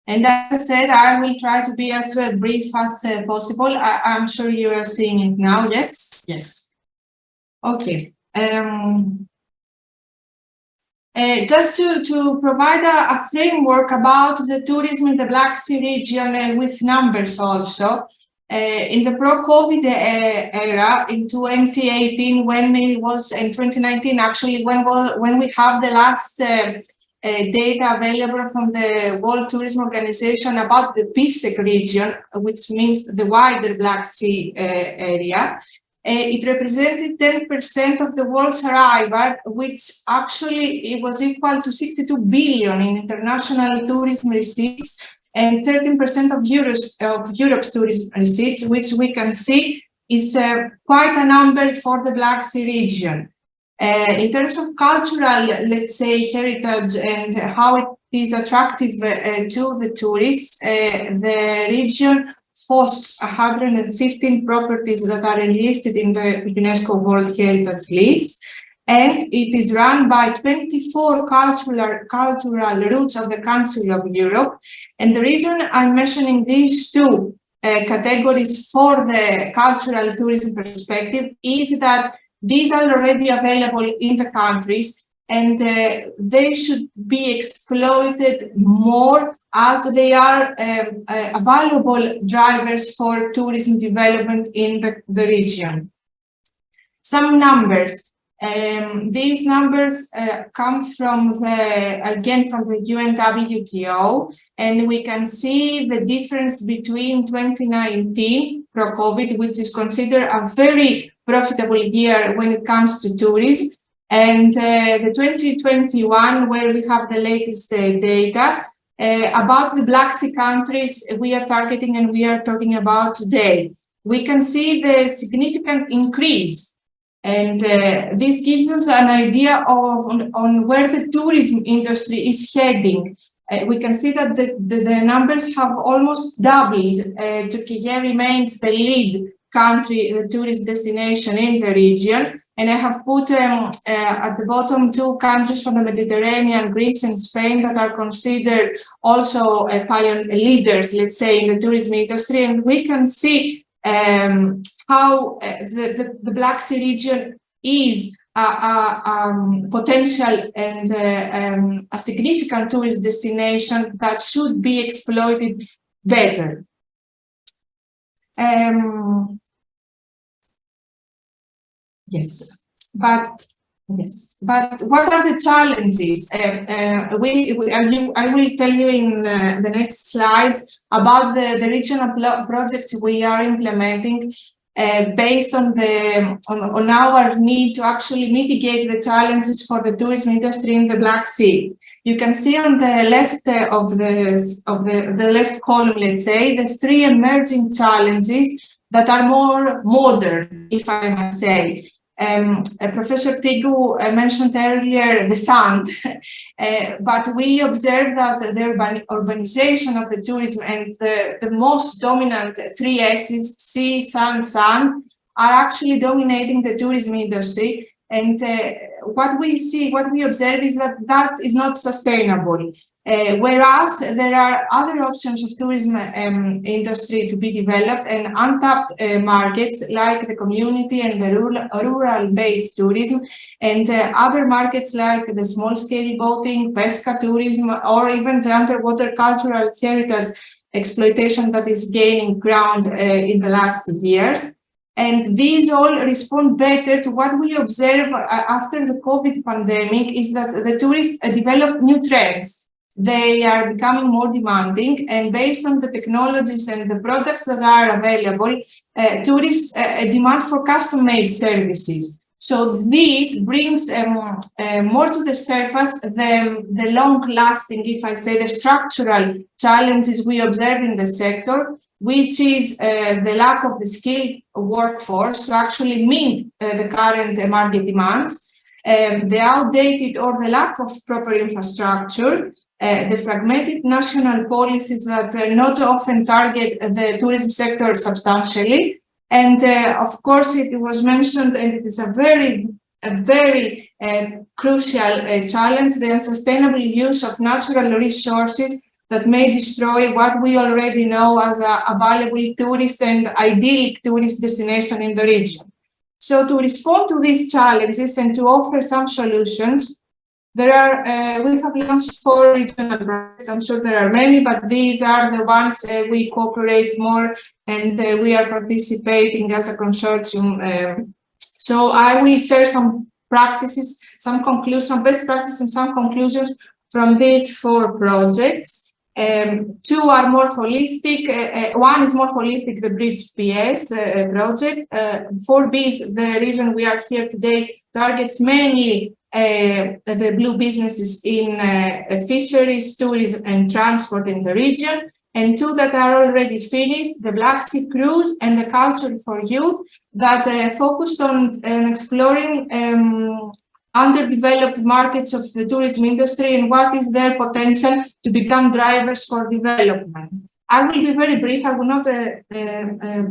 And as I said, I will try to be as brief as possible. I'm sure you are seeing it now. Yes? Yes. Okay. Just to provide a framework about the tourism in the Black Sea region with numbers also. In the pro-COVID era, in 2018, when it was in 2019, actually, when we have the last data available from the World Tourism Organization about the PSEC region, which means the wider Black Sea area, it represented 10% of the world's arrival, which actually it was equal to 62 billion in international tourism receipts and 13% of Europe's tourism receipts, which we can see is quite a number for the Black Sea region. In terms of cultural, let's say, heritage and how it is attractive to the tourists, the region hosts 115 properties that are enlisted in the UNESCO World Heritage List, and it is run by 24 cultural routes of the Council of Europe. And the reason I'm mentioning these two categories for the cultural tourism perspective is that these are already available in the countries, and they should be exploited more as they are valuable drivers for tourism development in the region. Some numbers. These numbers come from from the UNWTO, and we can see the difference between 2019 pro-COVID, which is considered a very profitable year when it comes to tourism, and the 2021, where we have the latest data about the Black Sea countries we are targeting and we are talking about today. We can see the significant increase, and this gives us an idea of on where the tourism industry is heading. We can see that the numbers have almost doubled. Turkey remains the lead country, the tourist destination in the region. And I have put at the bottom two countries from the Mediterranean, Greece and Spain, that are considered also pioneer leaders, let's say, in the tourism industry. And we can see how the Black Sea region is a potential and a significant tourist destination that should be exploited better. Yes, but what are the challenges? I will tell you in the next slides about the regional projects we are implementing based on our need to actually mitigate the challenges for the tourism industry in the Black Sea. You can see on the left of the left column, let's say, the three emerging challenges that are more modern, if I must say. Professor Tigu mentioned earlier the sand, but we observe that the urbanization of the tourism and the most dominant three S's, sea, sun, sand, are actually dominating the tourism industry. And what we observe is that is not sustainable. Whereas there are other options of tourism industry to be developed and untapped markets like the community and the rural-based tourism, and other markets like the small-scale boating, pesca tourism, or even the underwater cultural heritage exploitation that is gaining ground in the last years. And these all respond better to what we observe after the COVID pandemic, is that the tourists develop new trends. They are becoming more demanding, and based on the technologies and the products that are available, tourists demand for custom-made services. So this brings more to the surface the long-lasting, if I say, the structural challenges we observe in the sector, which is the lack of the skilled workforce to actually meet the current market demands, the outdated or the lack of proper infrastructure, the fragmented national policies that not often target the tourism sector substantially. And of course, it was mentioned, and it is a very crucial challenge, the unsustainable use of natural resources that may destroy what we already know as a valuable tourist and idyllic tourist destination in the region. So to respond to these challenges and to offer some solutions, we have launched 4 regional projects. I'm sure there are many, but these are the ones we cooperate more and we are participating as a consortium. So I will share some practices, some conclusions, best practices and some conclusions from these 4 projects. 2 are more holistic. One is more holistic, the Bridge PS project. 4B is the reason we are here today, targets mainly the blue businesses in fisheries, tourism and transport in the region. And 2 that are already finished, the Black Sea Cruise and the Culture for Youth, that focused on exploring underdeveloped markets of the tourism industry and what is their potential to become drivers for development. I will be very brief. I will not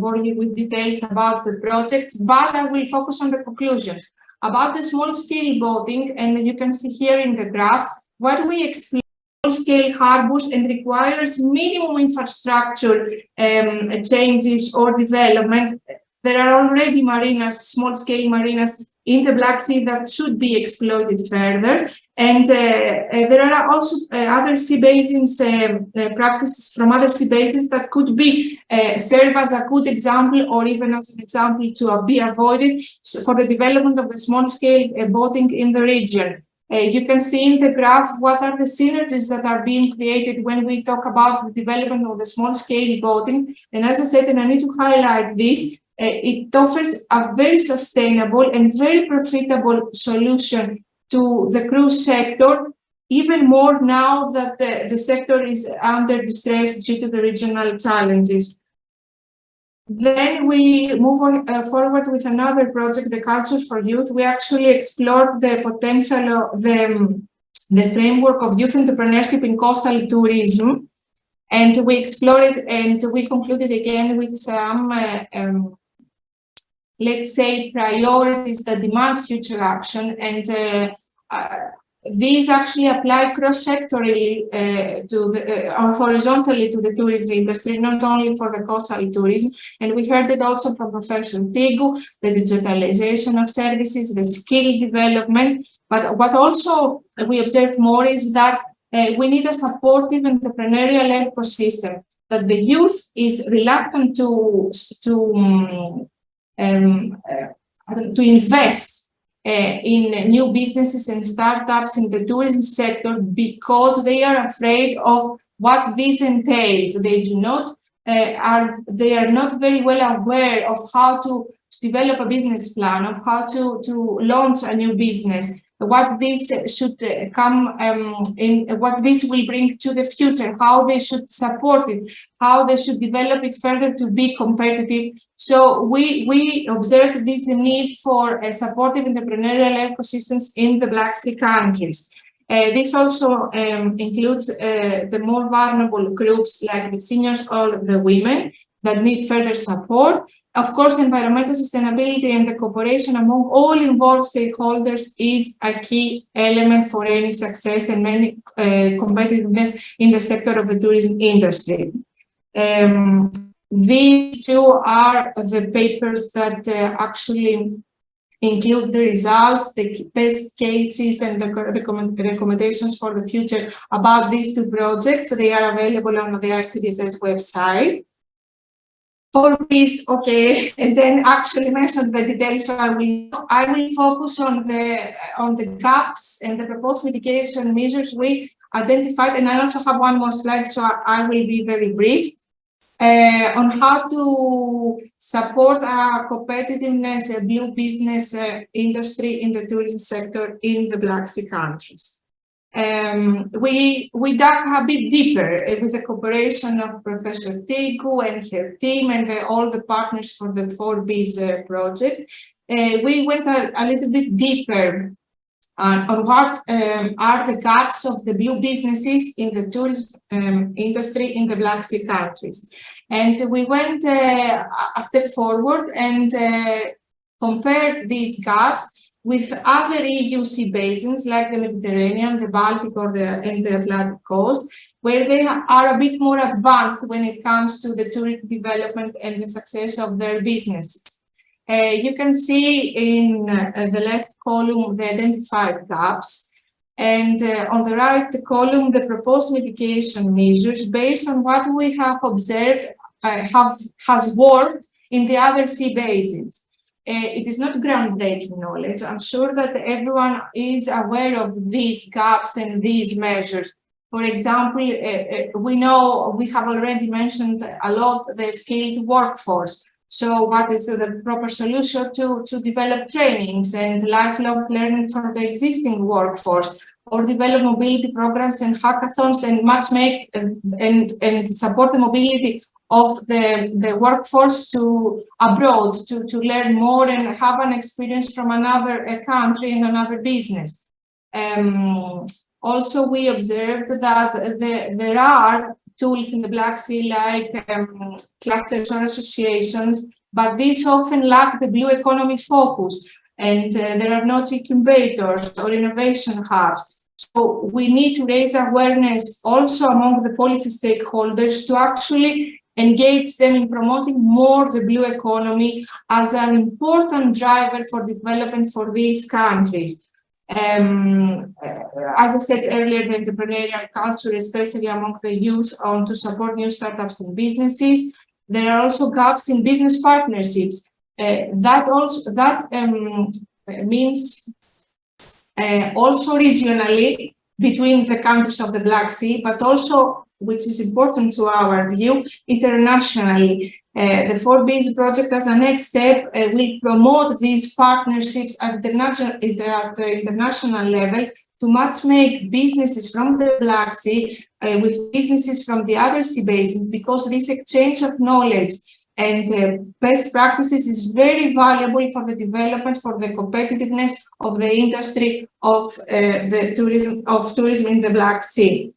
bore you with details about the projects, but I will focus on the conclusions. About the small-scale boating, and you can see here in the graph, what we explore scale harbors and requires minimum infrastructure changes or development. There are already marinas, small-scale marinas in the Black Sea that should be exploited further. And there are also other sea basins, practices from other sea basins that could be serve as a good example or even as an example to be avoided for the development of the small-scale boating in the region. You can see in the graph what are the synergies that are being created when we talk about the development of the small-scale boating. And as I said, and I need to highlight this, it offers a very sustainable and very profitable solution to the cruise sector, even more now that the sector is under distress due to the regional challenges. Then we move on forward with another project, the Culture for Youth. We actually explored the potential of the framework of youth entrepreneurship in coastal tourism, and we explored it and we concluded again with some let's say priorities that demand future action, and these actually apply cross-sectorally or horizontally to the tourism industry, not only for the coastal tourism. And we heard it also from Professor Tigu, the digitalization of services, the skill development. But what also we observed more is that we need a supportive entrepreneurial ecosystem, that the youth is reluctant to invest in new businesses and startups in the tourism sector because they are afraid of what this entails. They do not they are not very well aware of how to develop a business plan, of how to launch a new business, what this should come in, what this will bring to the future, how they should support it, how they should develop it further to be competitive. So we observed this need for supportive entrepreneurial ecosystems in the Black Sea countries. This also includes the more vulnerable groups like the seniors or the women that need further support. Of course, environmental sustainability and the cooperation among all involved stakeholders is a key element for any success and any competitiveness in the sector of the tourism industry. These 2 are the papers that actually include the results, the best cases, and the recommendations for the future about these 2 projects. They are available on the ICBSS website. For this, okay, and then actually mentioned the details, so I will focus on the gaps and the proposed mitigation measures we identified, and I also have one more slide, so I will be very brief on how to support our competitiveness, blue business industry in the tourism sector in the Black Sea countries. We dug a bit deeper with the cooperation of Professor Tigu and her team and all the partners for the 4Bs project. We went a little bit deeper on what are the gaps of the blue businesses in the tourism industry in the Black Sea countries. And we went a step forward and compared these gaps with other EU sea basins like the Mediterranean, the Baltic, and the Atlantic coast, where they are a bit more advanced when it comes to the tourism development and the success of their businesses. You can see in the left column the identified gaps, and on the right column the proposed mitigation measures based on what we have observed has worked in the other sea basins. It is not groundbreaking knowledge. I'm sure that everyone is aware of these gaps and these measures. For example, we know we have already mentioned a lot the skilled workforce. So what is the proper solution to develop trainings and lifelong learning for the existing workforce, or develop mobility programs and hackathons and matchmake and support the mobility of the workforce to abroad to learn more and have an experience from another country and another business. Also, we observed that there are tools in the Black Sea like clusters or associations, but these often lack the blue economy focus, and there are not incubators or innovation hubs. So we need to raise awareness also among the policy stakeholders to actually engage them in promoting more the blue economy as an important driver for development for these countries. As I said earlier, the entrepreneurial culture, especially among the youth, to support new startups and businesses. There are also gaps in business partnerships. That means also regionally between the countries of the Black Sea, but also, which is important to our view, internationally. The 4Bs project as a next step will promote these partnerships at the international level to matchmake businesses from the Black Sea with businesses from the other sea basins, because this exchange of knowledge and best practices is very valuable for the development, for the competitiveness of the industry of tourism in the Black Sea.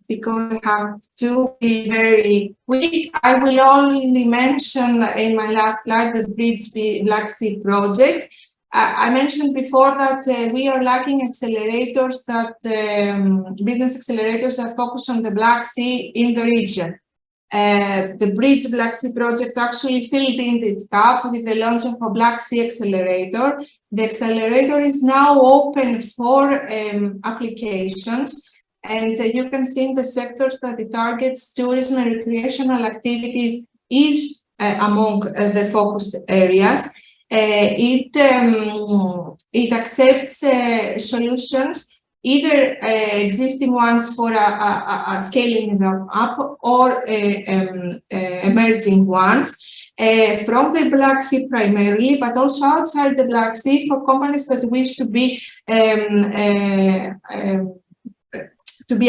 Because I have to be very quick, I will only mention in my last slide the Black Sea project. I mentioned before that we are lacking accelerators business accelerators that focus on the Black Sea in the region. The Bridge Black Sea project actually filled in this gap with the launch of a Black Sea accelerator. The accelerator is now open for applications. And you can see in the sectors that it targets tourism and recreational activities is among the focused areas. It accepts solutions, either existing ones for a scaling them up or emerging ones from the Black Sea primarily, but also outside the Black Sea for companies that wish to be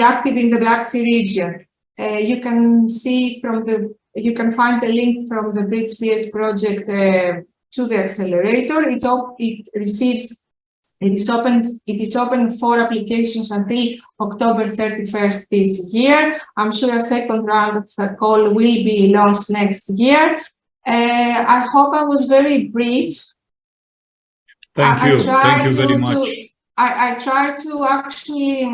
active in the Black Sea region. You can see you can find the link from the Bridge BS project to the accelerator. It is open for applications until October 31st this year. I'm sure a second round of call will be launched next year. I hope I was very brief. Thank you. Thank you very much. I tried to actually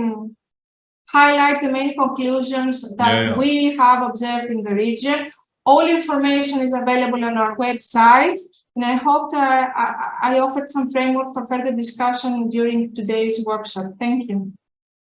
highlight the main conclusions that we have observed in the region. All information is available on our website, and I hope that I offered some framework for further discussion during today's workshop. Thank you.